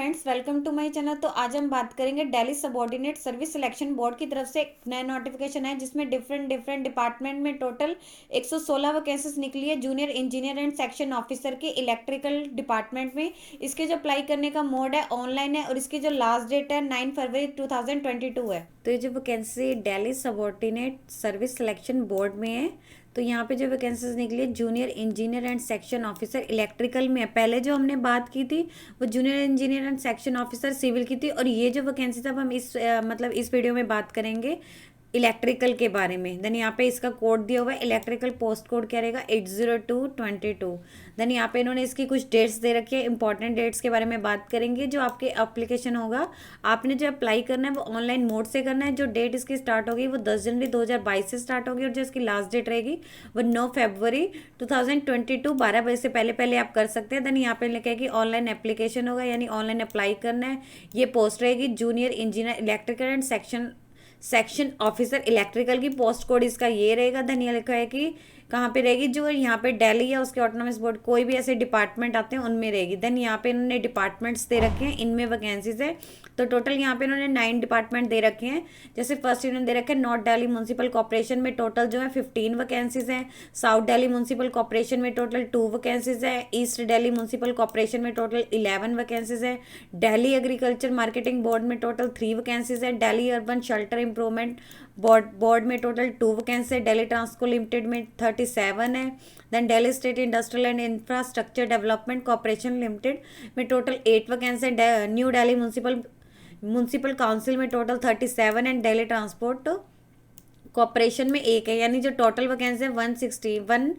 Friends, welcome to my channel. तो आज हम बात करेंगे Delhi subordinate service selection board की तरफ से एक नया नोटिफिकेशन है जिसमें डिफरेंट डिपार्टमेंट में टोटल 116 वैकेंसीज निकली है junior engineer and section officer के इलेक्ट्रिकल डिपार्टमेंट में। इसके जो अप्लाई करने का मोड है ऑनलाइन है और इसकी जो लास्ट डेट है 9 फरवरी 2022 है। तो ये जो vacancy Delhi subordinate service selection board में है, तो यहाँ पे जो वैकेंसीज निकली है junior engineer and section officer electrical में है। पहले जो हमने बात की थी वो junior engineer and section officer civil की थी, और ये जो वैकेंसी अब हम मतलब इस वीडियो में बात करेंगे इलेक्ट्रिकल के बारे में। देन यहाँ पे इसका कोड दिया हुआ है, इलेक्ट्रिकल पोस्ट कोड क्या रहेगा 80222। देन यहाँ पे इन्होंने इसकी कुछ डेट्स दे रखी है, इंपॉर्टेंट डेट्स के बारे में बात करेंगे। जो आपके एप्लीकेशन होगा, आपने जो अप्लाई करना है वो ऑनलाइन मोड से करना है। जो डेट इसकी स्टार्ट होगी वो 10 जनवरी 2022 से स्टार्ट होगी, और जो इसकी लास्ट डेट रहेगी वो 9 फरवरी 2022 12 बजे से पहले पहले आप कर सकते हैं। देन यहाँ पे लिखा है कि ऑनलाइन एप्लीकेशन होगा, यानी ऑनलाइन अप्लाई करना है। ये पोस्ट रहेगी junior engineer electrical and section officer electrical की पोस्ट कोड इसका ये रहेगा। धनिया लिखा है कि कहाँ पे रहेगी, जो यहाँ पे दिल्ली या उसके ऑटोनॉमस बोर्ड कोई भी ऐसे डिपार्टमेंट आते हैं उनमें रहेगी। देन यहाँ पे इन्होंने डिपार्टमेंट्स दे रखे हैं, इनमें वैकेंसीज है। तो टोटल यहाँ पे इन्होंने 9 डिपार्टमेंट दे रखे हैं। जैसे फर्स्ट इन्होंने दे रखे हैं नॉर्थ दिल्ली म्यूनसिपल कॉर्पोरेशन में टोटल जो है 15 वैकेंसीज हैं। साउथ दिल्ली म्यूनसिपल कॉर्पोरेशन में टोटल 2 वैकेंसीज है। ईस्ट दिल्ली म्यूनसिपल कॉर्पोरेशन में टोटल 11 वैकेंसीज है। दिल्ली एग्रीकल्चर मार्केटिंग बोर्ड में टोटल 3 वैकेंसीज है। Delhi urban shelter improvement board में टोटल 2 वैकेंसी है। दिल्ली ट्रांसको लिमिटेड में 37 है। Then Delhi state industrial and infrastructure development corporation limited में टोटल 8 वैकेंसी है। न्यू दिल्ली म्यूनसिपल काउंसिल में total 37 and Delhi transport corporation में 1 है। यानी जो टोटल वैकेंसी है 116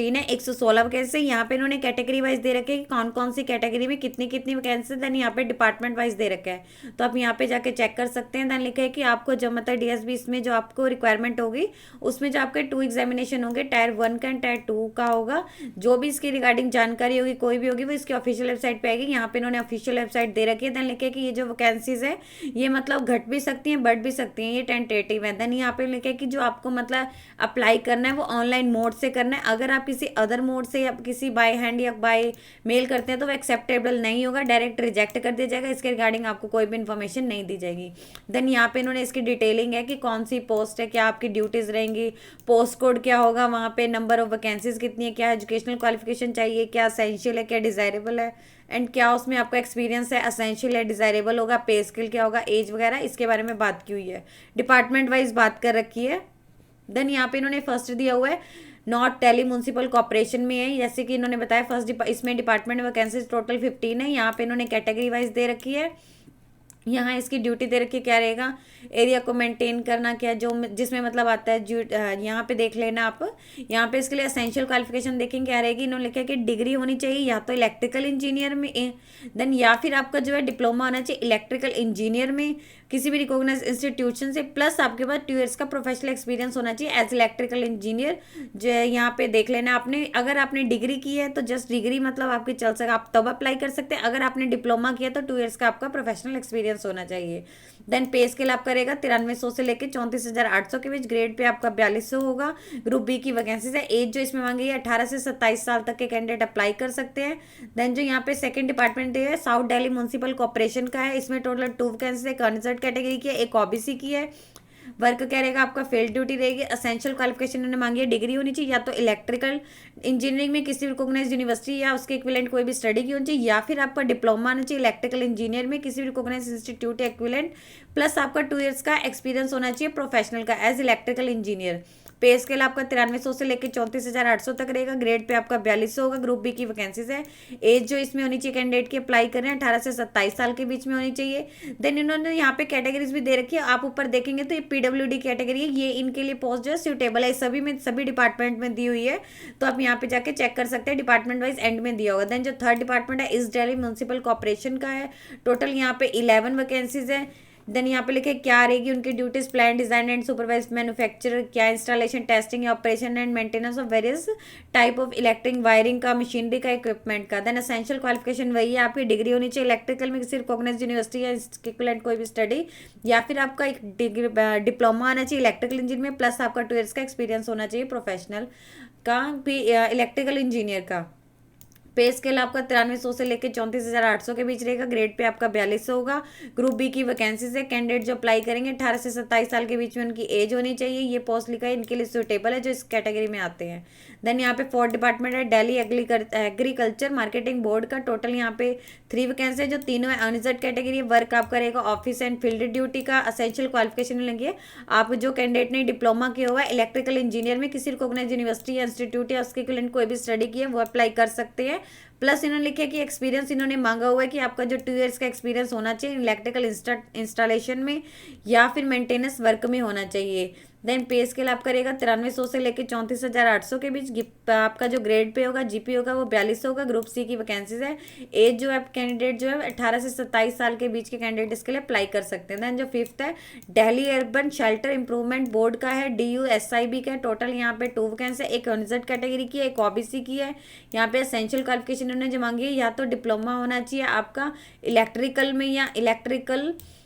है। 116 वैकेंसी। यहाँ पे इन्होंने कैटेगरी वाइज दे रखे हैं कि कौन कौन सी कैटेगरी में कितनी कितनी वैकेंसी। देन यहाँ पे डिपार्टमेंट वाइज दे रखा है, तो आप यहाँ पे जाके चेक कर सकते हैं। देन लिखा है कि आपको जब मतलब डीएसबी इसमें जो आपको रिक्वायरमेंट होगी उसमें जो आपके 2 एग्जामिनेशन होंगे, टायर 1 का एंड टायर 2 का होगा। जो भी इसकी रिगार्डिंग जानकारी होगी कोई भी होगी वो इसकी ऑफिशियल वेबसाइट पे आएगी। यहाँ पे इन्होंने ऑफिशियल वेबसाइट दे रखी है। देन लिखा है कि ये जो वैकेंसीज है ये मतलब घट भी सकती हैं बढ़ भी सकती हैं, ये टेंटेटिव है। देन यहाँ पे लिखा है कि जो आपको मतलब अप्लाई करना है वो ऑनलाइन मोड से करना है। अगर आप किसी अदर मोड से या किसी बाय हैंड या बाय मेल करते हैं तो वो एक्सेप्टेबल नहीं होगा, डायरेक्ट रिजेक्ट कर दिया जाएगा। इसके रिगार्डिंग आपको कोई भी इन्फॉर्मेशन नहीं दी जाएगी। देन यहाँ पे इन्होंने इसकी डिटेलिंग है कि कौन सी पोस्ट है, क्या आपकी ड्यूटीज रहेंगी, पोस्ट कोड क्या होगा, वहाँ पे नंबर ऑफ वैकेंसीज कितनी है, क्या एजुकेशनल क्वालिफिकेशन चाहिए, क्या असेंशियल है, क्या डिजायरेबल है, एंड क्या उसमें आपका एक्सपीरियंस है, असेंशियल है, डिजायरेबल होगा, पे स्किल क्या होगा, एज वगैरह, इसके बारे में बात की हुई है। डिपार्टमेंट वाइज बात कर रखी है। देन यहाँ पे इन्होंने फर्स्ट दिया हुआ है नॉर्थ दिल्ली म्यूनसिपल कॉर्पोरेशन में है। जैसे कि इन्होंने बताया फर्स्ट इसमें डिपार्टमेंट वैकेंसीज टोटल 15 है। यहाँ पे इन्होंने कैटेगरी वाइज दे रखी है। यहाँ इसकी ड्यूटी दे रखी है, क्या रहेगा, एरिया को मेंटेन करना, क्या जो जिसमें मतलब आता है यहाँ पे देख लेना आप। यहाँ पे इसके लिए असेंशियल क्वालिफिकेशन देखेंगे क्या रहेगी। इन्होंने लिखा है कि डिग्री होनी चाहिए या तो इलेक्ट्रिकल इंजीनियर में, देन या फिर आपका जो है डिप्लोमा होना चाहिए इलेक्ट्रिकल इंजीनियर में किसी भी रिकॉग्नाइज इंस्टीट्यूशन से, प्लस आपके पास 2 ईयर्स का प्रोफेशनल एक्सपीरियंस होना चाहिए एज इलेक्ट्रिकल इंजीनियर। जो यहाँ पे देख लेना आपने, अगर आपने डिग्री की है तो जस्ट डिग्री मतलब आपकी चल सके, आप तब अप्लाई कर सकते हैं। अगर आपने डिप्लोमा किया तो 2 ईयर्स का आपका प्रोफेशनल एक्सपीरियंस होना चाहिए। देन पे स्केल आपका रहेगा 9300 से लेकर 34,800 के बीच। ग्रेड पे आपका 4200 होगा। ग्रुप बी की वैकेंसीज है। एज जो इसमें मांगी है 18 से 27 साल तक के कैंडिडेट अप्लाई कर सकते हैं। देन जो यहाँ पे सेकंड डिपार्टमेंट है साउथ दिल्ली म्यूनसिपल कॉर्पोरेशन का है। इसमें टोटल 2 वैकेंसी है, एक अनरिजर्व कैटेगरी की है, एक ओबीसी की है। वर्क क्या रहेगा आपका, फील्ड ड्यूटी रहेगी। असेंशियल क्वालिफिकेशन उन्होंने मांगी है, डिग्री होनी चाहिए या तो इलेक्ट्रिकल इंजीनियरिंग में किसी भी रिकॉग्नाइज्ड यूनिवर्सिटी या उसके इक्विवेलेंट कोई भी स्टडी की होनी चाहिए, या फिर आपका डिप्लोमा आना चाहिए इलेक्ट्रिकल इंजीनियर में किसी भी रिकॉग्नाइज्ड इंस्टीट्यूट या इक्विवेलेंट, प्लस आपका 2 ईयर्स का एक्सपीरियंस होना चाहिए प्रोफेशनल का as electrical engineer. Pay scale आपका 9300 से लेकर 34,800 तक रहेगा। ग्रेड पे आपका 4200 होगा। ग्रुप बी की वैकेंसीज है। एज जो इसमें होनी चाहिए कैंडिडेट की अप्लाई कर रहे हैं 18 से 27 साल के बीच में होनी चाहिए। देन इन्होंने यहाँ पे कैटेगरीज भी दे रखी है, आप ऊपर देखेंगे तो ये पीडब्ल्यूडी कैटेगरी है, ये इनके लिए पोस्ट जो है सूटेबल है, सभी में सभी डिपार्टमेंट में दी हुई है। तो आप यहाँ पे जाके चेक कर सकते हैं, डिपार्टमेंट वाइज एंड में दिया होगा। देन जो थर्ड डिपार्टमेंट है ईस्ट दिल्ली म्यूनसिपल कॉर्पोरेशन का है। टोटल यहाँ पे 11 वैकेंसीज है। देन यहाँ पे लिखे क्या रहेगी उनकी duties, plan design and supervise manufacture, क्या installation testing operation and maintenance of various type of electric wiring का, मशीनरी का, इक्विपमेंट का। देन एसेंशियल क्वालिफिकेशन वही है, आपकी डिग्री होनी चाहिए इलेक्ट्रिकल में किसी रिकॉग्नाइज्ड यूनिवर्सिटी या इक्विवेलेंट कोई भी स्टडी, या फिर आपका एक डिग्री डिप्लोमा आना चाहिए इलेक्ट्रिकल इंजीनियर में, प्लस आपका 2 ईयर्स का एक्सपीरियंस होना चाहिए प्रोफेशनल का भी इलेक्ट्रिकल इंजीनियर का। पे स्केल आपका 9300 से लेकर 34,800 के बीच रहेगा। ग्रेड पे आपका 4200 होगा। ग्रुप बी की वैकेंसी से कैंडिडेट जो अप्लाई करेंगे 18 से 27 साल के बीच में उनकी एज होनी चाहिए। ये पोस्ट लिखा है इनके लिए सुटेबल है जो इस कैटेगरी में आते हैं। देन यहाँ पे फोर्थ डिपार्टमेंट है दिल्ली एग्रीकल्चर मार्केटिंग बोर्ड का। टोटल यहाँ पे 3 वैकेंसी है जो तीनों है अनरिजर्व कैटेगरी। वर्क आप करेगा ऑफिस एंड फील्ड ड्यूटी का। असेंशियल क्वालिफिकेशन लेंगे आप जो कैंडिडेट ने डिप्लोमा किया हुआ है इलेक्ट्रिकल इंजीनियर में किसी रिकॉग्नाइज्ड यूनिवर्सिटी या इंस्टीट्यूट या उसके इक्विवेलेंट कोई भी स्टडी की है वो अप्लाई कर सकते हैं। प्लस इन्होंने लिखा है कि एक्सपीरियंस इन्होंने मांगा हुआ है कि आपका जो 2 इयर्स का एक्सपीरियंस होना चाहिए इलेक्ट्रिकल इंस्टॉलेशन में या फिर मेंटेनेंस वर्क में होना चाहिए। देन पे स्केल आप करेगा 9300 से लेकर 34,800 के बीच। आपका जो ग्रेड पे होगा जीपी होगा वो 4200 होगा। ग्रुप सी की वैकेंसीज है। एज जो है कैंडिडेट जो है 18 से 27 साल के बीच के कैंडिडेट इसके लिए अप्लाई कर सकते हैं। देन जो फिफ्थ है Delhi urban shelter improvement board का है DUSIB का है। टोटल यहाँ पे 2 वैकेंसी है। एक अनरिजर्व कैटेगरी की है एक ओबीसी की है। यहाँ पे एसेंशियल क्वालिफिकेशन उन्होंने जो मांगी है या तो डिप्लोमा होना चाहिए आपका इलेक्ट्रिकल में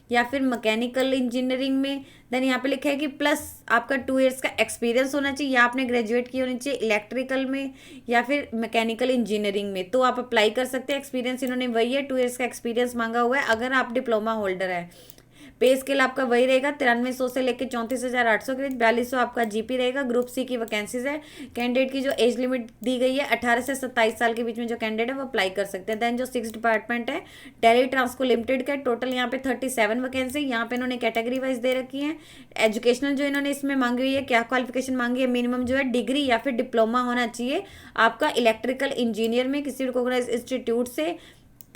या फिर मैकेनिकल इंजीनियरिंग में। देन यहाँ पे लिखा है कि प्लस आपका 2 इयर्स का एक्सपीरियंस होना चाहिए या आपने ग्रेजुएट की होनी चाहिए इलेक्ट्रिकल में या फिर मैकेनिकल इंजीनियरिंग में तो आप अप्लाई कर सकते हैं। एक्सपीरियंस इन्होंने वही है 2 इयर्स का एक्सपीरियंस मांगा हुआ है अगर आप डिप्लोमा होल्डर है। पे स्केल आपका वही रहेगा 9300 से लेकर 34,800 के बीच। 4200 आपका जीपी रहेगा। ग्रुप सी की वैकेंसीज है। कैंडिडेट की जो एज लिमिट दी गई है 18 से 27 साल के बीच में जो कैंडिडेट है वो अप्लाई कर सकते हैं। देन जो 6 डिपार्टमेंट है दिल्ली ट्रांसको लिमिटेड का। टोटल यहाँ पे 37 वैकेंसी यहाँ पे इन्होंने कैटेगरी वाइज दे रखी है। एजुकेशनल जो इन्होंने इसमें मांगी हुई है क्या क्वालिफिकेशन मांगी है मिनिमम जो है डिग्री या फिर डिप्लोमा होना चाहिए आपका इलेक्ट्रिकल इंजीनियर में किसी रिकॉग्नाइज्ड इंस्टीट्यूट से।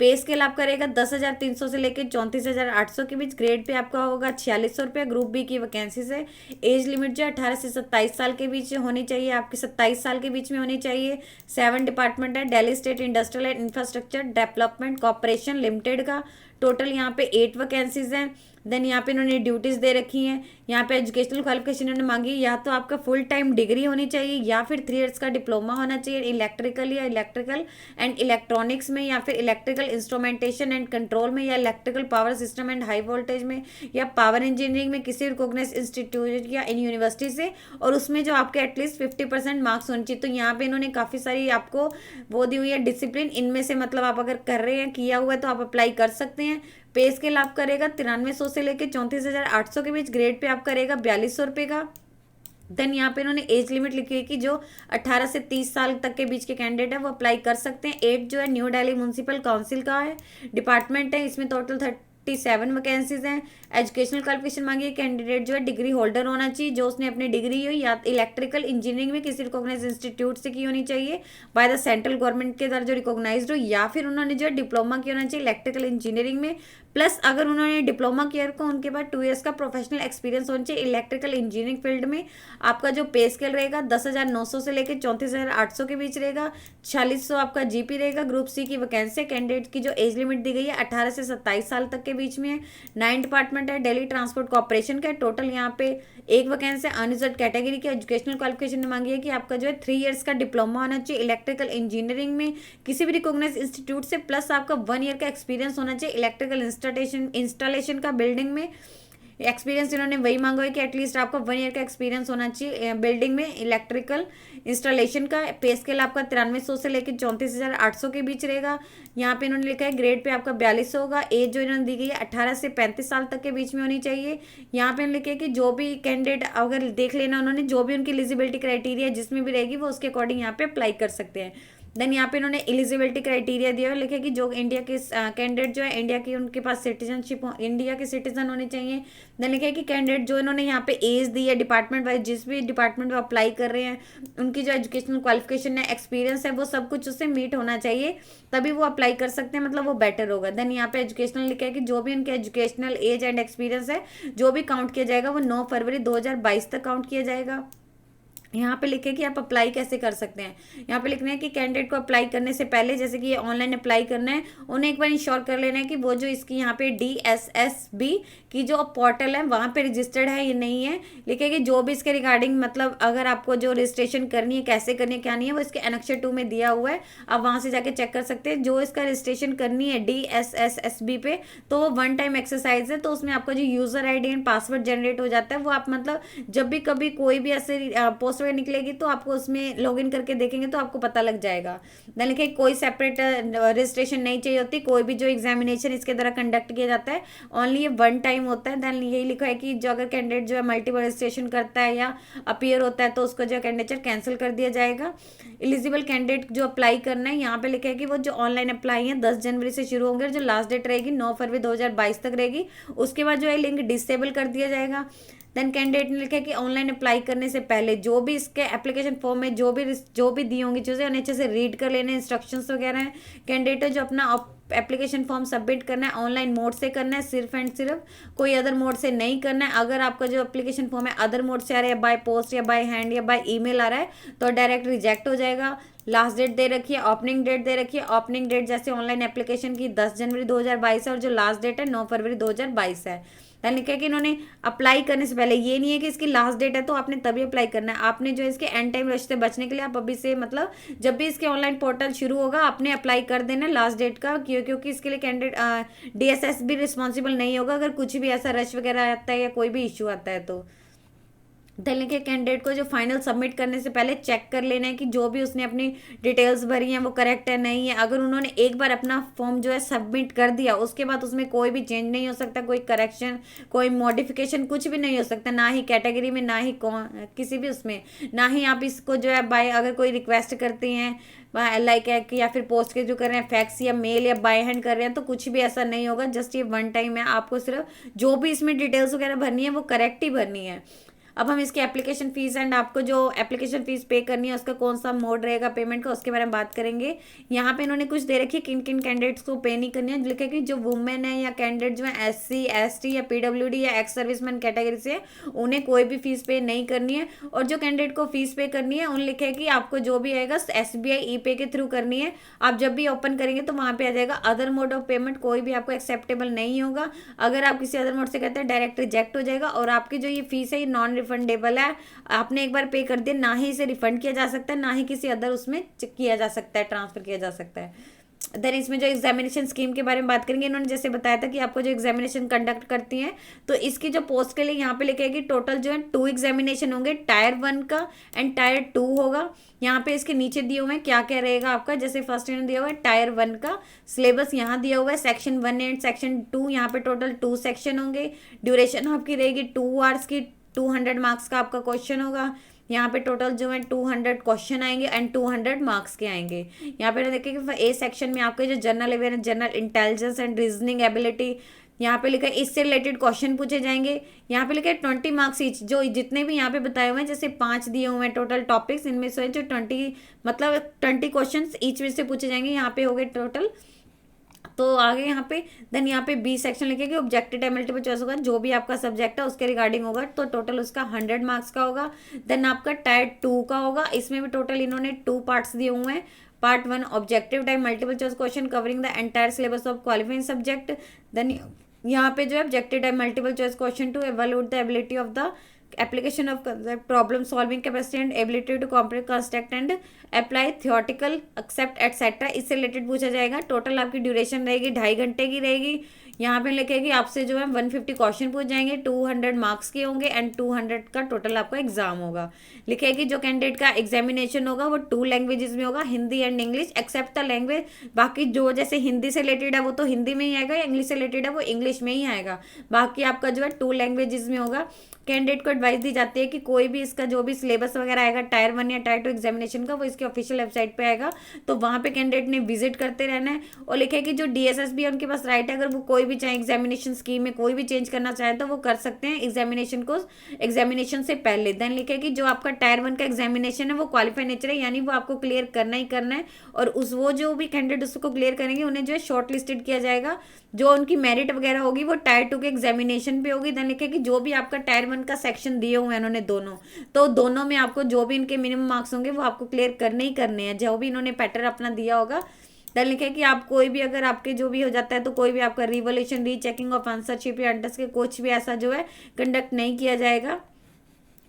पे स्केल आपका रहेगा 10,300 से लेकर 34,800 के बीच। ग्रेड पे आपका होगा 4600 रुपये। ग्रुप बी की वैकेंसी से एज लिमिट जो है 18 से 27 साल के बीच होनी चाहिए आपकी 27 साल के बीच में होनी चाहिए। 7 डिपार्टमेंट है Delhi state industrial and infrastructure development corporation limited का। टोटल यहाँ पे 8 वैकेंसीज हैं। देन यहाँ पे इन्होंने ड्यूटीज़ दे रखी हैं। यहाँ पे एजुकेशनल क्वालिफिकेशन इन्होंने मांगी या तो आपका फुल टाइम डिग्री होनी चाहिए या फिर 3 इयर्स का डिप्लोमा होना चाहिए इलेक्ट्रिकल या इलेक्ट्रिकल एंड इलेक्ट्रॉनिक्स में या फिर इलेक्ट्रिकल इंस्ट्रूमेंटेशन एंड कंट्रोल में या electrical power system and high voltage में या पावर इंजीनियरिंग में किसी रिकॉग्नाइज्ड इंस्टीट्यूट या इन यूनिवर्सिटी से और उसमें जो आपके एटलीस्ट 50% मार्क्स होने चाहिए। तो यहाँ पे इन्होंने काफ़ी सारी आपको वो दी हुई है डिसिप्लिन इनमें से मतलब आप अगर कर रहे हैं किया हुआ है तो आप अप्लाई कर सकते हैं। पे स्केल आप करेगा 9300 से लेकर 34,800 के बीच। ग्रेड पे आप करेगा 4200 रुपये का। देन यहाँ पे इन्होंने एज लिमिट लिखी है कि जो 18 से 30 साल तक के बीच के कैंडिडेट है वो अप्लाई कर सकते हैं। 8 जो है न्यू दिल्ली म्यूनसिपल काउंसिल का है डिपार्टमेंट है। इसमें टोटल 37 वैकेंसीज हैं। एजुकेशनल क्वालिफिकेशन मांगी है कैंडिडेट जो है डिग्री होल्डर होना चाहिए जो उसने अपनी डिग्री हो या इलेक्ट्रिकल इंजीनियरिंग में किसी रिकॉग्नाइज्ड इंस्टीट्यूट से की होनी चाहिए बाय द सेंट्रल गवर्नमेंट के द्वारा जो रिकॉग्नाइज्ड हो या फिर उन्होंने जो है डिप्लोमा किया होना चाहिए इलेक्ट्रिकल इंजीनियरिंग में। प्लस अगर उन्होंने डिप्लोमा किया को उनके बाद 2 इयर्स का प्रोफेशनल एक्सपीरियंस होना चाहिए इलेक्ट्रिकल इंजीनियरिंग फील्ड में। आपका जो पे स्केल रहेगा 10,900 से लेकर 34,800 के बीच रहेगा। 4600 आपका जीपी रहेगा। ग्रुप सी की वैकेंसी कैंडिडेट की जो एज लिमिट दी गई है 18 से 27 साल तक के बीच में है। 9 डिपार्टमेंट है दिल्ली ट्रांसपोर्ट कॉर्पोरेशन का। टोटल यहाँ पे 1 वैकेंसी अनरिजर्व कैटेगरी की। एजुकेशनल क्वालिफिकेशन ने मांगी है कि आपका जो है 3 इयर्स का डिप्लोमा होना चाहिए इलेक्ट्रिकल इंजीनियरिंग में किसी भी रिकॉग्नाइज्ड इंस्टीट्यूट से। प्लस आपका 1 ईयर का एक्सपीरियंस होना चाहिए इलेक्ट्रिकल इंस्टॉलेशन का बिल्डिंग में। एक्सपीरियंस इन्होंने वही मांगा है कि एटलीस्ट आपका 1 ईयर का एक्सपीरियंस होना चाहिए बिल्डिंग में इलेक्ट्रिकल इंस्टॉलेशन का। पे स्केल आपका 9300 से लेकर 34,800 के बीच रहेगा। यहाँ पे इन्होंने लिखा है ग्रेड पे आपका 4200 होगा। एज जो इन्होंने दी गई है 18 से 35 साल तक के बीच में होनी चाहिए। यहाँ पे इन्होंने लिखा है कि जो भी कैंडिडेट अगर देख लेना उन्होंने जो भी उनकी एलिजिबिलिटी क्राइटेरिया जिसमें भी रहेगी वो उसके अकॉर्डिंग यहाँ पे अप्लाई कर सकते हैं। देन यहाँ पे इन्होंने एलिजिबिलिटी क्राइटेरिया दिया है लिखे कि जो इंडिया के कैंडिडेट जो है इंडिया की उनके पास सिटीजनशिप इंडिया के सिटीजन होने चाहिए। देन लिखे कि कैंडिडेट जो इन्होंने यहाँ पे एज दी है डिपार्टमेंट वाइज जिस भी डिपार्टमेंट में अप्लाई कर रहे हैं उनकी जो एजुकेशनल क्वालिफिकेशन है एक्सपीरियंस है वो सब कुछ उससे मीट होना चाहिए तभी वो अप्लाई कर सकते हैं मतलब वो बेटर होगा। देन यहाँ पे एजुकेशनल लिखा है कि जो भी उनके एजुकेशनल एज एंड एक्सपीरियंस है जो भी काउंट किया जाएगा वो 9 फरवरी 2022 तक काउंट किया जाएगा। यहाँ पे लिखे कि आप अप्लाई कैसे कर सकते हैं। यहाँ पे लिखना है कि कैंडिडेट को अप्लाई करने से पहले जैसे कि ये ऑनलाइन अप्लाई करना है उन्हें एक बार इंश्योर कर लेना है कि वो जो इसकी यहाँ पे DSSB की जो पोर्टल है वहाँ पे रजिस्टर्ड है ये नहीं है। लिखे कि जो भी इसके रिगार्डिंग मतलब अगर आपको जो रजिस्ट्रेशन करनी है कैसे करनी है क्या नहीं है वो इसके एनेक्सर 2 में दिया हुआ है आप वहाँ से जाके चेक कर सकते हैं। जो इसका रजिस्ट्रेशन करनी है DSSB पे तो वो 1 टाइम एक्सरसाइज है तो उसमें आपका जो user ID and password generate हो जाता है वो आप मतलब जब भी कभी कोई भी ऐसे पोस्ट वगैरह निकलेगी तो आपको उसमें लॉगिन करके देखेंगे तो आपको पता लग जाएगा। देन लिखा है कोई सेपरेट रजिस्ट्रेशन नहीं चाहिए होती, कोई भी जो एग्जामिनेशन इसके द्वारा कंडक्ट किया जाता है ओनली ये वन टाइम होता है। देन यही लिखा है कि जो अगर कैंडिडेट जो है मल्टीपल रजिस्ट्रेशन करता है या अपीयर होता है तो उसको जो कैंडिडेचर कैंसिल कर दिया जाएगा। एलिजिबल कैंडिडेट जो अप्लाई करना है, यहाँ पे लिखा है कि वो जो ऑनलाइन अप्लाई है 10 जनवरी से शुरू होंगे और जो लास्ट डेट रहेगी 9 फरवरी 2022 तक रहेगी। उसके बाद जो है लिंक डिसेबल कर दिया जाएगा। देन कैंडिडेट ने लिखा है कि ऑनलाइन अप्लाई करने से पहले जो भी इसके एप्लीकेशन फॉर्म में जो भी दी होंगी चीज़ें उन्हें अच्छे से रीड कर लेने, इंस्ट्रक्शंस वगैरह हैं। कैंडिडेट जो अपना एप्लीकेशन फॉर्म सबमिट करना है ऑनलाइन मोड से करना है, सिर्फ एंड सिर्फ, कोई अदर मोड से नहीं करना है। अगर आपका जो एप्लीकेशन फॉर्म है अदर मोड से आ रहा है, बाय पोस्ट या बाय हैंड या बाय ईमेल आ रहा है तो डायरेक्ट रिजेक्ट हो जाएगा। लास्ट डेट दे रखी है, ओपनिंग डेट दे रखी है। ओपनिंग डेट जैसे ऑनलाइन एप्लीकेशन की 10 जनवरी 2022 है और जो लास्ट डेट है 9 फरवरी 2022 है। लिखा है कि इन्होंने अप्लाई करने से पहले, ये नहीं है कि इसकी लास्ट डेट है तो आपने तभी अप्लाई करना है। आपने जो इसके एंड टाइम रश से बचने के लिए आप अभी से मतलब जब भी इसके ऑनलाइन पोर्टल शुरू होगा आपने अप्लाई कर देना लास्ट डेट का, क्योंकि इसके लिए कैंडिडेट डीएसएस भी रिस्पॉन्सिबल नहीं होगा अगर कुछ भी ऐसा रश वगैरह आता है या कोई भी इशू आता है तो। देन के कैंडिडेट को जो फाइनल सबमिट करने से पहले चेक कर लेना है कि जो भी उसने अपनी डिटेल्स भरी हैं वो करेक्ट है नहीं है। अगर उन्होंने एक बार अपना फॉर्म जो है सबमिट कर दिया उसके बाद उसमें कोई भी चेंज नहीं हो सकता, कोई करेक्शन कोई मॉडिफिकेशन कुछ भी नहीं हो सकता, ना ही कैटेगरी में ना ही किसी भी उसमें, ना ही आप इसको जो है बाय अगर कोई रिक्वेस्ट करते हैं लाइक या फिर पोस्ट के जो कर रहे हैं फैक्स या मेल या बाय हैंड कर रहे हैं तो कुछ भी ऐसा नहीं होगा। जस्ट ये वन टाइम है, आपको सिर्फ जो भी इसमें डिटेल्स वगैरह भरनी है वो करेक्ट ही भरनी है। अब हम इसकी एप्लीकेशन फीस एंड आपको जो एप्लीकेशन फीस पे करनी है उसका कौन सा मोड रहेगा पेमेंट का उसके बारे में बात करेंगे। यहाँ पे इन्होंने कुछ दे रखी है किन किन कैंडिडेट्स को पे नहीं करनी है। लिखा कि जो वुमेन है या कैंडिडेट जो है SC ST या PWD या एक्स सर्विसमैन कैटेगरी से उन्हें कोई भी फीस पे नहीं करनी है। और जो कैंडिडेट को फीस पे करनी है उन लिखा है कि आपको जो भी आएगा SBI ePay के थ्रू करनी है। आप जब भी ओपन करेंगे तो वहाँ पे आ जाएगा अदर मोड ऑफ पेमेंट, कोई भी आपको एक्सेप्टेबल नहीं होगा। अगर आप किसी अदर मोड से करते हैं डायरेक्ट रिजेक्ट हो जाएगा। और आपकी जो ये फीस है ये नॉन रिफंडेबल है, आपने एक बार पे कर दिया ना ही इसे रिफंड किया जा सकता है ना ही किसी अदर उसमें किया जा सकता है, ट्रांसफर किया जा सकता है। देन इसमें जो एग्जामिनेशन स्कीम के बारे में बात करेंगे, इन्होंने जैसे बताया था कि आपको जो एग्जामिनेशन कंडक्ट करती हैं तो इसकी जो पोस्ट के लिए यहाँ पे लिखा है कि टोटल जो है 2 एग्जामिनेशन होंगे, टायर 1 का एंड टायर 2 होगा। यहाँ पे इसके नीचे दिए हुए हैं क्या क्या रहेगा आपका, जैसे फर्स्ट इन्होंने दिया हुआ है टायर 1 का सिलेबस यहाँ दिया हुआ है, सेक्शन 1 एंड सेक्शन 2, यहाँ पे टोटल 2 सेक्शन होंगे। ड्यूरेशन आपकी रहेगी 2 आवर्स की, 200 मार्क्स का आपका क्वेश्चन होगा। यहाँ पे टोटल जो है 200 क्वेश्चन आएंगे एंड 200 मार्क्स के आएंगे। यहाँ पे देखिए कि ए सेक्शन में आपके जो general awareness, general intelligence and reasoning ability, यहाँ पे लिखा है इससे रिलेटेड क्वेश्चन पूछे जाएंगे। यहाँ पे लिखा है 20 मार्क्स ईच, जो जितने भी यहाँ पे बताए हुए हैं जैसे 5 दिए हुए हैं टोटल टॉपिक्स, इनमें से जो 20 मतलब 20 क्वेश्चन ईच में से पूछे जाएंगे। यहाँ पे हो गए टोटल। तो आगे यहाँ पे देन यहाँ पे बी सेक्शन लिखेगी ऑब्जेक्टिव टाइप मल्टीपल चॉइस होगा, जो भी आपका सब्जेक्ट है उसके रिगार्डिंग होगा तो टोटल उसका 100 मार्क्स का होगा। देन आपका टायर 2 का होगा, इसमें भी टोटल इन्होंने 2 पार्ट्स दिए हुए हैं। Part 1 objective type multiple choice question covering the entire syllabus of qualifying subject. Then यहाँ पे जो है objective type multiple choice question to evaluate the ability of the application of problem solving capacity and ability to comprehend construct and apply theoretical accept etc इससे related पूछा जाएगा। Total आपकी duration रहेगी 2.5 घंटे की रहेगी। यहाँ पे लिखेगी आपसे जो है 150 क्वेश्चन पूछ जाएंगे, 200 मार्क्स के होंगे एंड 200 का टोटल आपका एग्जाम होगा। लिखेगी जो कैंडिडेट का एग्जामिनेशन होगा वो 2 लैंग्वेजेस में होगा, Hindi and English except the language. बाकी जो जैसे हिंदी से रिलेटेड है वो तो हिंदी में ही आएगा, या इंग्लिश से रिलेटेड है वो इंग्लिश में ही आएगा। बाकी आपका जो है 2 लैंग्वेजेस में होगा। कैंडिडेट को एडवाइस दी जाती है कि कोई भी इसका जो भी सिलेबस वगैरह आएगा टायर 1 या टायर 2 एग्जामिनेशन का वो इसके ऑफिशियल वेबसाइट पे आएगा, तो वहाँ पे कैंडिडेट ने विजिट करते रहना है। और लिखा है कि जो DSS भी है उनके पास राइट है, अगर वो कोई भी चाहे एग्जामिनेशन स्कीम में कोई भी चेंज करना चाहे तो वो कर सकते हैं एग्जामिनेशन से पहले। देन लिखा है कि जो आपका टायर 1 का एग्जामिनेशन है वो क्वालिफाई नेचर है, यानी वो आपको क्लियर करना ही करना है। और वो जो भी कैंडिडेट उसको क्लियर करेंगे उन्हें जो है शॉर्ट लिस्टेड किया जाएगा, जो उनकी मेरिट वगैरह होगी वो टायर 2 के एग्जामिनेशन पे होगी। देन लिखा है कि जो भी आपका टायर 1 का सेक्शन दिए हुए हैं उन्होंने दोनों, तो दोनों में आपको जो भी इनके मिनिमम मार्क्स होंगे वो आपको क्लियर करने ही करने हैं, जो भी इन्होंने पैटर्न अपना दिया होगा। देन लिखा है कि आप कोई भी अगर आपके जो भी हो जाता है तो कोई भी आपका रिवोल्यूशन रीचेकिंग ऑफ आंसरशिप या अंडर्स के कुछ भी ऐसा जो है कंडक्ट नहीं किया जाएगा।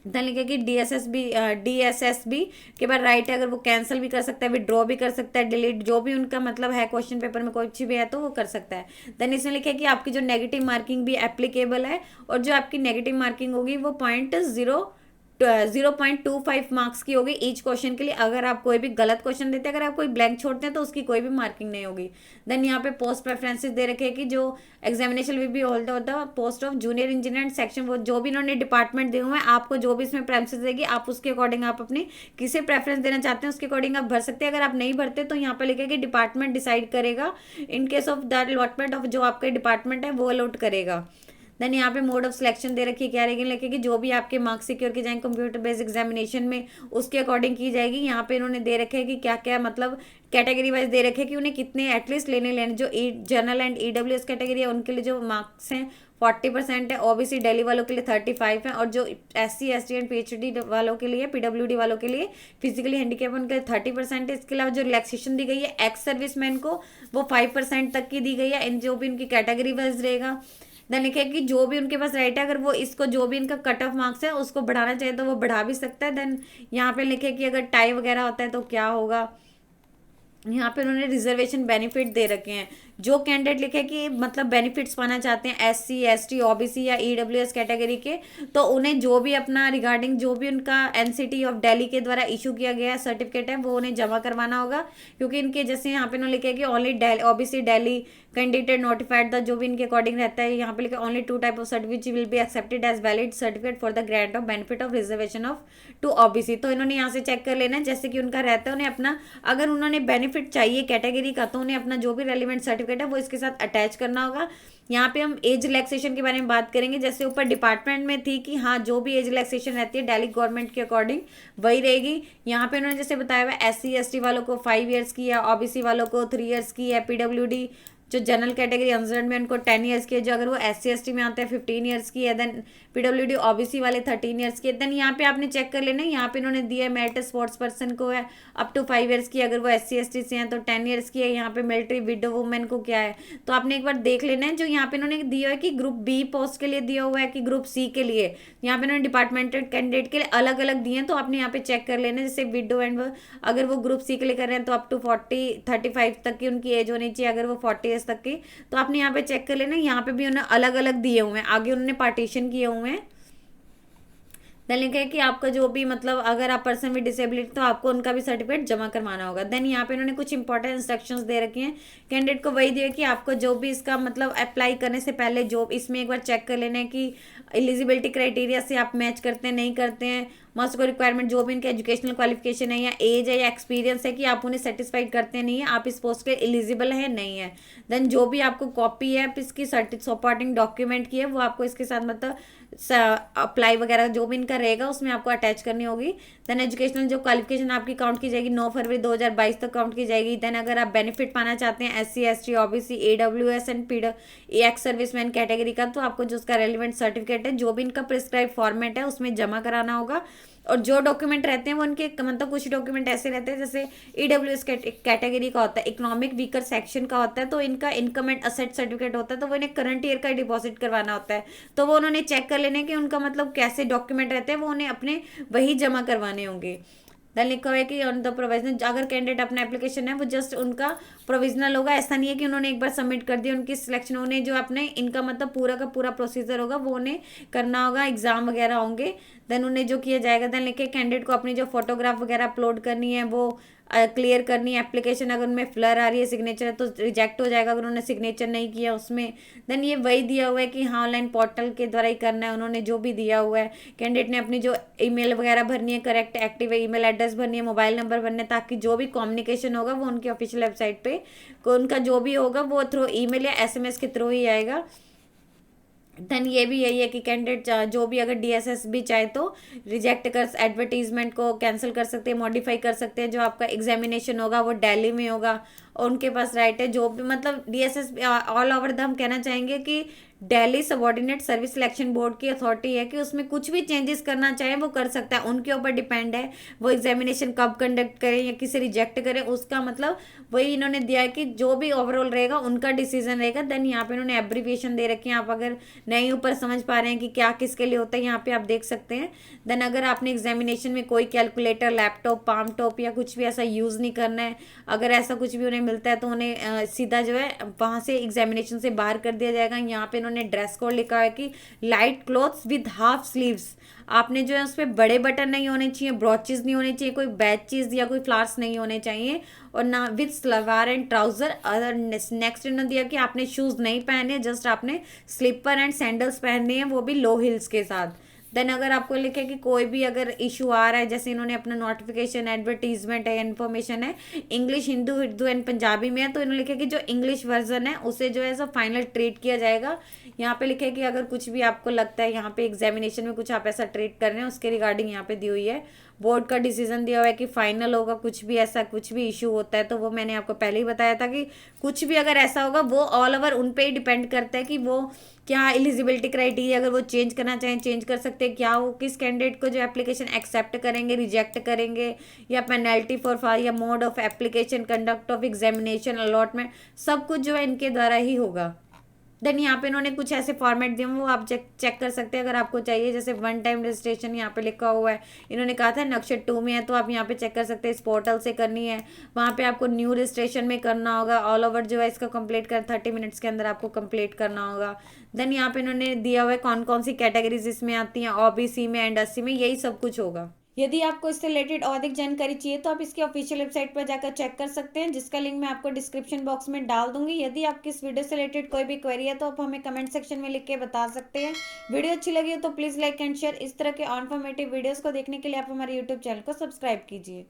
देन लिखा है कि DSSB के बाद राइट है, अगर वो कैंसिल भी कर सकता है, विड्रॉ भी कर सकता है, डिलीट जो भी उनका मतलब है क्वेश्चन पेपर में कुछ भी है तो वो कर सकता है। देन इसमें लिखा है कि आपकी जो नेगेटिव मार्किंग भी एप्लीकेबल है, और जो आपकी नेगेटिव मार्किंग होगी वो 0.0 0.25 मार्क्स की होगी ईच क्वेश्चन के लिए। अगर आप कोई भी गलत क्वेश्चन देते हैं, अगर आप कोई ब्लैंक छोड़ते हैं तो उसकी कोई भी मार्किंग नहीं होगी। देन यहाँ पे पोस्ट प्रेफरेंसेस दे रखे हैं कि जो एग्जामिनेशन विल बी होल्ड होता है post of junior engineer section, वो जो भी इन्होंने डिपार्टमेंट दिए हुए हैं, आपको जो भी इसमें प्रेफरेंसेस देगी आप उसके अकॉर्डिंग आप अपनी किसे प्रेफरेंस देना चाहते हैं उसके अकॉर्डिंग आप भर सकते हैं। अगर आप नहीं भरते तो यहाँ पे लिखेगा कि डिपार्टमेंट डिसाइड करेगा, in case of that allotment of जो आपका डिपार्टमेंट है वो अलॉट करेगा। देन यहाँ पे मोड ऑफ सिलेक्शन दे रखी है, क्या रहेगी लिखे कि जो भी आपके मार्क्स सिक्योर किए जाएंगे कंप्यूटर बेस्ड एग्जामिनेशन में उसके अकॉर्डिंग की जाएगी। यहाँ पे इन्होंने दे रखे है कि क्या क्या मतलब कैटेगरी वाइज दे रखे हैं कि उन्हें कितने एटलीस्ट लेने जो जनरल एंड ईडब्ल्यूएस कैटेगरी है उनके लिए जो मार्क्स हैं 40% है, ओबीसी दिल्ली वालों के लिए 35 है, और जो SC ST एंड PhD वालों के लिए PWD वालों के लिए फिजिकली हैंडीकैप उनके लिए 30% है। इसके अलावा जो रिलैक्सेशन दी गई है एक्स सर्विसमैन को वो 5% तक की दी गई है, इन जो भी उनकी कैटेगरी वाइज रहेगा। देन लिखे कि जो भी उनके पास राइट है अगर वो इसको जो भी इनका कट ऑफ मार्क्स है उसको बढ़ाना चाहिए तो वो बढ़ा भी सकता है। देन यहाँ पे लिखे कि अगर टाई वगैरह होता है तो क्या होगा। यहाँ पे उन्होंने रिजर्वेशन बेनिफिट दे रखे हैं, जो कैंडिडेट लिखे कि मतलब बेनिफिट्स पाना चाहते हैं SC ST OBC या EWS कैटेगरी के, तो उन्हें जो भी अपना रिगार्डिंग जो भी उनका NCT ऑफ दिल्ली के द्वारा इशू किया गया सर्टिफिकेट है वो उन्हें जमा करवाना होगा। क्योंकि इनके जैसे यहाँ पे उन्होंने लिखे कि only OBC Delhi candidate notified the जो भी इनके अकॉर्डिंग रहता है। यहाँ पे लिखे only 2 type of certificate will be accepted as valid certificate for the grant of benefit of reservation of to OBC। तो इन्होंने यहाँ से चेक कर लेना है जैसे कि उनका रहता है, उन्हें अपना अगर उन्होंने बेनिफिट चाहिए कैटेगरी का तो उन्हें अपना जो भी रेलिवेंट सर्टिफिकेट है वो इसके साथ अटैच करना होगा। यहाँ पे हम एज रिलैक्सेशन के बारे में बात करेंगे, जैसे ऊपर डिपार्टमेंट में थी कि हाँ जो भी एज रिलैक्सेशन रहती है दिल्ली गवर्नमेंट के अकॉर्डिंग वही रहेगी। यहाँ पे उन्होंने जैसे बताया हुआ SC ST वालों को 5 ईयर्स की है, OBC वालों को 3 ईयर्स की है, PWD जो जनरल कैटेगरी अनसर्ड में उनको 10 ईयर्स की है, जो अगर वो SC ST में आते हैं 15 ईयर्स की है। देन PWD OBC वाले 13 ईयर्स की है। देन यहाँ पे आपने चेक कर लेना, यहाँ पे इन्होंने दिया है मेरिट स्पोर्ट्स पर्सन को है अप टू 5 ईयर्स की, अगर वो SC ST से हैं तो 10 ईयर्स की है। यहाँ पे मिलिट्री विडो वुमेन को क्या है तो आपने एक बार देख लेना है। जो यहाँ पे इन्होंने दिया है कि ग्रुप B पोस्ट के लिए दिया हुआ है कि ग्रुप C के लिए, यहाँ पे इन्होंने डिपार्टमेंटल कैंडिडेट के लिए अलग अलग दिए हैं, तो आपने यहाँ पे चेक कर लेना जैसे विडो एंड अगर वो ग्रुप C के लिए कर रहे हैं तो अप टू 35 तक की उनकी एज होनी चाहिए, अगर वो 40 ईयर्स तक की। तो आपने यहाँ पे चेक कर लेना, यहाँ पे भी उन्होंने अलग अलग दिए हुए हैं, आगे उन्होंने पार्टीशन किए हुए हैं। देन लिखा है कि आपका जो भी मतलब अगर आप पर्सन विद डिसेबिलिटी तो आपको उनका भी सर्टिफिकेट जमा करवाना होगा। देन यहाँ पे इन्होंने कुछ इंपॉर्टेंट इंस्ट्रक्शंस दे रखी हैं कैंडिडेट को, वही दिया कि आपको जो भी इसका मतलब अप्लाई करने से पहले जो इसमें एक बार चेक कर लेना है कि एलिजिबिलिटी क्राइटेरिया से आप मैच करते हैं नहीं करते हैं। मस्ट को रिक्वायरमेंट जो भी इनके एजुकेशनल क्वालिफिकेशन है या एज है या एक्सपीरियंस है कि आप उन्हें सेटिस्फाइड करते हैं नहीं है, आप इस पोस्ट के एलिजिबल है नहीं है। देन जो भी आपको कॉपी है इसकी सपोर्टिंग डॉक्यूमेंट की है वो आपको इसके साथ मतलब अप्लाई वगैरह जो भी इनका रहेगा उसमें आपको अटैच करनी होगी। देन एजुकेशनल जो क्वालिफिकेशन आपकी काउंट की जाएगी 9 फरवरी 2022 तक काउंट की जाएगी। देन अगर आप बेनिफिट पाना चाहते हैं SC ST OBC AWS and ex serviceman category का तो आपको जो उसका रेलिवेंट सर्टिफिकेट है जो भी इनका प्रिस्क्राइब फॉर्मेट है उसमें जमा कराना होगा। और जो डॉक्यूमेंट रहते हैं वो उनके मतलब कुछ डॉक्यूमेंट ऐसे रहते हैं जैसे EWS कैटेगरी का होता है, इकोनॉमिक वीकर सेक्शन का होता है, तो इनका इनकम एंड असेट सर्टिफिकेट होता है, तो वो इन्हें करंट ईयर का डिपॉजिट करवाना होता है। तो वो उन्होंने चेक कर लेने कि उनका मतलब कैसे डॉक्यूमेंट रहते हैं वो उन्हें अपने वही जमा करवाने होंगे। देन लिखा हुआ है कि ऑन द प्रोविजनल अगर कैंडिडेट अपना एप्लीकेशन है वो जस्ट उनका प्रोविजनल होगा, ऐसा नहीं है कि उन्होंने एक बार सबमिट कर दिया उनकी सिलेक्शन, उन्हें जो अपने इनका मतलब पूरा का पूरा प्रोसीजर होगा वो उन्हें करना होगा, एग्जाम वगैरह होंगे। देन उन्हें जो किया जाएगा देन लिखे कैंडिडेट को अपनी जो फोटोग्राफ वगैरह अपलोड करनी है वो क्लियर करनी है। एप्लीकेशन अगर उनमें फ्लर आ रही है सिग्नेचर है तो रिजेक्ट हो जाएगा अगर उन्होंने सिग्नेचर नहीं किया उसमें। देन ये वही दिया हुआ है कि हाँ ऑनलाइन पोर्टल के द्वारा ही करना है, उन्होंने जो भी दिया हुआ है कैंडिडेट ने अपनी जो ईमेल वगैरह भरनी है, करेक्ट एक्टिव ईमेल एड्रेस भरनी है, मोबाइल नंबर भरने ताकि जो भी कम्युनिकेशन होगा वो उनकी ऑफिशियल वेबसाइट पे उनका जो भी होगा वो थ्रू ईमेल या SMS के थ्रू ही आएगा। देन ये भी यही है कि कैंडिडेट जो भी अगर DSS भी चाहे तो रिजेक्ट कर एडवर्टीजमेंट को कैंसिल कर सकते हैं, मॉडिफाई कर सकते हैं। जो आपका एग्जामिनेशन होगा वो दिल्ली में होगा और उनके पास राइट है जो भी मतलब DSS ऑल ओवर द हम कहना चाहेंगे कि Delhi subordinate service selection board की अथॉरिटी है कि उसमें कुछ भी चेंजेस करना चाहे वो कर सकता है, उनके ऊपर डिपेंड है वो एग्जामिनेशन कब कंडक्ट करें या किसे रिजेक्ट करें, उसका मतलब वही इन्होंने दिया है कि जो भी ओवरऑल रहेगा उनका डिसीजन रहेगा। देन यहाँ पे इन्होंने एब्रीविएशन दे रखे हैं, आप अगर नहीं ऊपर समझ पा रहे हैं कि क्या किसके लिए होता है यहाँ पे आप देख सकते हैं। देन अगर आपने एग्जामिनेशन में कोई कैलकुलेटर लैपटॉप पाम टॉप या कुछ भी ऐसा यूज़ नहीं करना है, अगर ऐसा कुछ भी उन्हें मिलता है तो उन्हें सीधा जो है वहाँ से एग्जामिनेशन से बाहर कर दिया जाएगा। यहाँ पे इन्होंने ड्रेस कोड लिखा है कि light clothes with half sleeves. आपने जो है उस पर बड़े बटन नहीं होने चाहिए, ब्रॉचेज नहीं होने चाहिए, कोई बैच चीज या कोई फ्लावर्स नहीं होने चाहिए, और ना with salwar and trouser. Other next इन्होंने दिया कि आपने शूज नहीं पहने, जस्ट आपने स्लीपर एंड सैंडल्स पहनने हैं, वो भी लो हिल्स के साथ। देन अगर आपको लिखे कि कोई भी अगर इशू आ रहा है, जैसे इन्होंने अपना नोटिफिकेशन एडवर्टीजमेंट है, इन्फॉर्मेशन है, इंग्लिश, हिंदू, उर्दू एंड पंजाबी में है, तो इन्होंने लिखा कि जो इंग्लिश वर्जन है उसे जो है सब फाइनल ट्रीट किया जाएगा। यहाँ पे लिखे कि अगर कुछ भी आपको लगता है यहाँ पे एग्जामिनेशन में कुछ आप ऐसा ट्रीट कर रहे हैं, उसके रिगार्डिंग यहाँ पे दी हुई है। बोर्ड का डिसीजन दिया हुआ है कि फाइनल होगा, कुछ भी ऐसा कुछ भी इशू होता है तो वो मैंने आपको पहले ही बताया था कि कुछ भी अगर ऐसा होगा वो ऑल ओवर उन पे ही डिपेंड करता है कि वो क्या एलिजिबिलिटी क्राइटेरिया, अगर वो चेंज करना चाहें चेंज कर सकते हैं, क्या वो किस कैंडिडेट को जो एप्लीकेशन एक्सेप्ट करेंगे, रिजेक्ट करेंगे, या पेनल्टी फॉर फार, या mode of application, conduct of examination, allotment, सब कुछ जो है इनके द्वारा ही होगा। देन यहाँ पे इन्होंने कुछ ऐसे फॉर्मेट दिए वो आप चेक कर सकते हैं अगर आपको चाहिए। जैसे वन टाइम रजिस्ट्रेशन यहाँ पे लिखा हुआ है, इन्होंने कहा था नक्शे 2 में है, तो आप यहाँ पे चेक कर सकते हैं, इस पोर्टल से करनी है, वहाँ पे आपको न्यू रजिस्ट्रेशन में करना होगा, ऑल ओवर जो है इसका कंप्लीट कर 30 मिनट्स के अंदर आपको कंप्लीट करना होगा। देन यहाँ पे इन्होंने दिया हुआ है कौन कौन सी कैटेगरीज इसमें आती हैं, ओबीसी में एंड एससी में, यही सब कुछ होगा। यदि आपको इससे रिलेटेड और अधिक जानकारी चाहिए तो आप इसकी ऑफिशियल वेबसाइट पर जाकर चेक कर सकते हैं, जिसका लिंक मैं आपको डिस्क्रिप्शन बॉक्स में डाल दूंगी। यदि आपकी इस वीडियो से रिलेटेड कोई भी क्वेरी है तो आप हमें कमेंट सेक्शन में लिख के बता सकते हैं। वीडियो अच्छी लगी हो तो प्लीज़ लाइक एंड शेयर। इस तरह के इन्फॉर्मेटिव वीडियोज़ को देखने के लिए आप हमारे यूट्यूब चैनल को सब्सक्राइब कीजिए।